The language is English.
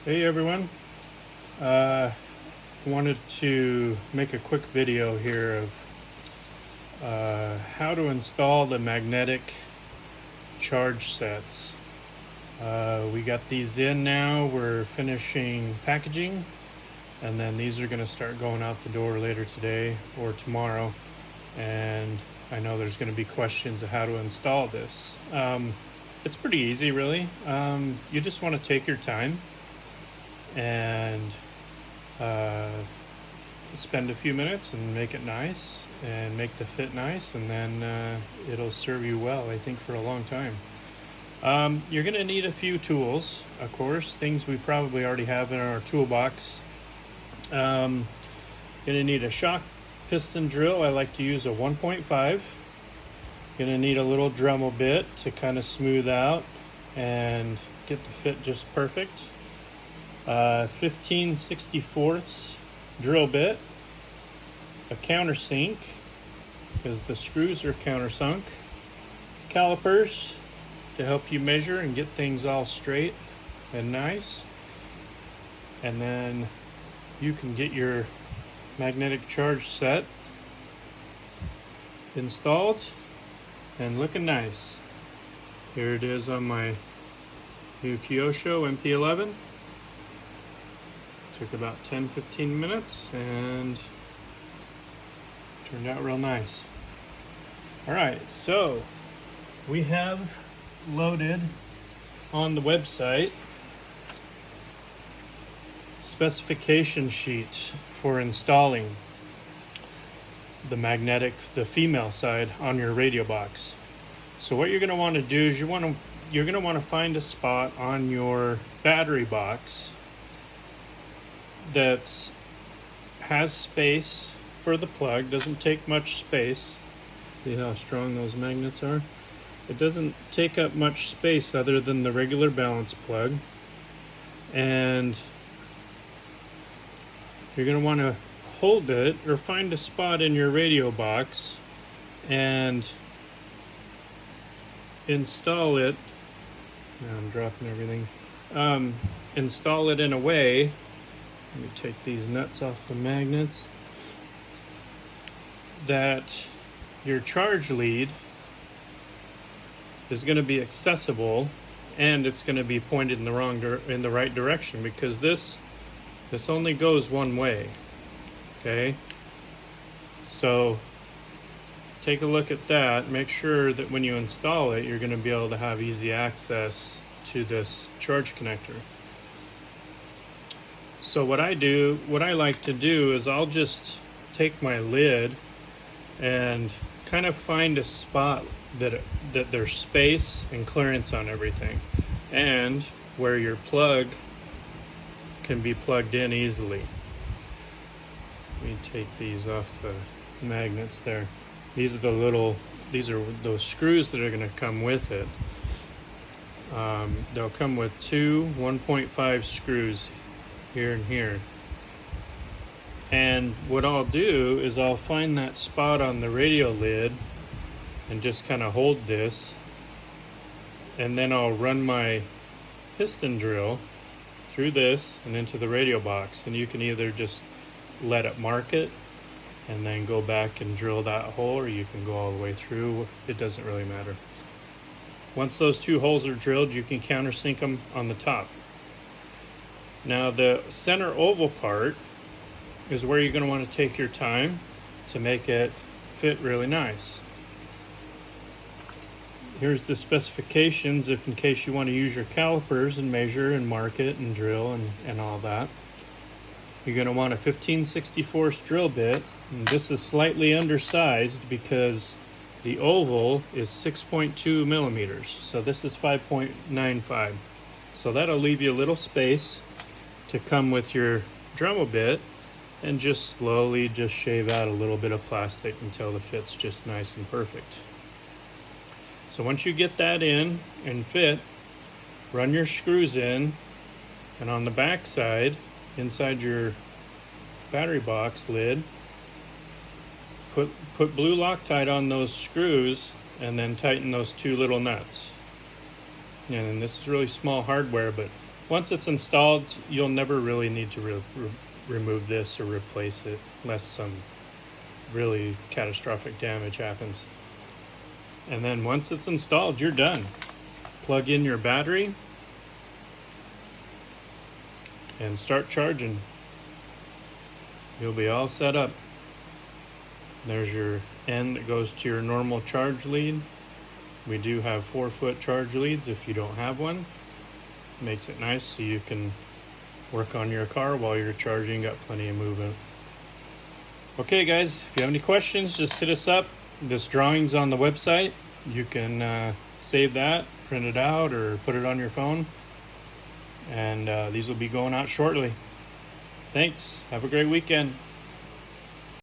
Hey everyone, uh, wanted to make a quick video here of how to install the magnetic charge sets. We got these in now, we're finishing packaging, and then these are going to start going out the door later today or tomorrow. And I know there's going to be questions of how to install this. It's pretty easy really. You just want to take your time and spend a few minutes and make it nice and make the fit nice, and then it'll serve you well, I think, for a long time. You're going to need a few tools, of course, things we probably already have in our toolbox. Going to need a shock piston drill. I like to use a 1.5. Going to need a little Dremel bit to kind of smooth out and get the fit just perfect. 15/64 drill bit, a countersink because the screws are countersunk, calipers to help you measure and get things all straight and nice, and then you can get your magnetic charge set installed and looking nice. Here it is on my new Kyosho MP11. Took about 10-15 minutes and turned out real nice. Alright, so we have loaded on the website specification sheet for installing the female side on your radio box. So what you're going to want to do is you're going to want to find a spot on your battery box that has space for the plug. Doesn't take much space. See how strong those magnets are? It doesn't take up much space other than the regular balance plug. And you're going to want to hold it or find a spot in your radio box and install it. Now I'm dropping everything. Install it in a way. Let me take these nuts off the magnets. That your charge lead is going to be accessible, and it's going to be pointed in the right direction, because this only goes one way. Okay, so take a look at that. Make sure that when you install it, you're going to be able to have easy access to this charge connector. So what I like to do is I'll just take my lid and kind of find a spot that there's space and clearance on everything, and where your plug can be plugged in easily. Let me take these off the magnets there. These are those screws that are going to come with it. They'll come with two 1.5 screws here and here. And what I'll do is I'll find that spot on the radio lid and just kind of hold this, and then I'll run my piston drill through this and into the radio box, and you can either just let it mark it and then go back and drill that hole, or you can go all the way through. It doesn't really matter. Once those two holes are drilled, you can countersink them on the top. Now the center oval part is where you're going to want to take your time to make it fit really nice. Here's the specifications if in case you want to use your calipers and measure and mark it and drill and all that. You're going to want a 15/64 drill bit, and this is slightly undersized because the oval is 6.2 millimeters, so this is 5.95. So that'll leave you a little space to come with your Dremel bit and just slowly just shave out a little bit of plastic until the fit's just nice and perfect. So once you get that in and fit, run your screws in, and on the back side, inside your battery box lid, put blue Loctite on those screws, and then tighten those two little nuts. And this is really small hardware, but Once it's installed, you'll never really need to remove this or replace it unless some really catastrophic damage happens. And then once it's installed, you're done. Plug in your battery and start charging. You'll be all set up. There's your end that goes to your normal charge lead. We do have 4-foot charge leads if you don't have one. Makes it nice so you can work on your car while you're charging, got plenty of movement. Okay guys, if you have any questions, just hit us up. This drawing's on the website. You can save that, print it out, or put it on your phone. And these will be going out shortly. Thanks. Have a great weekend.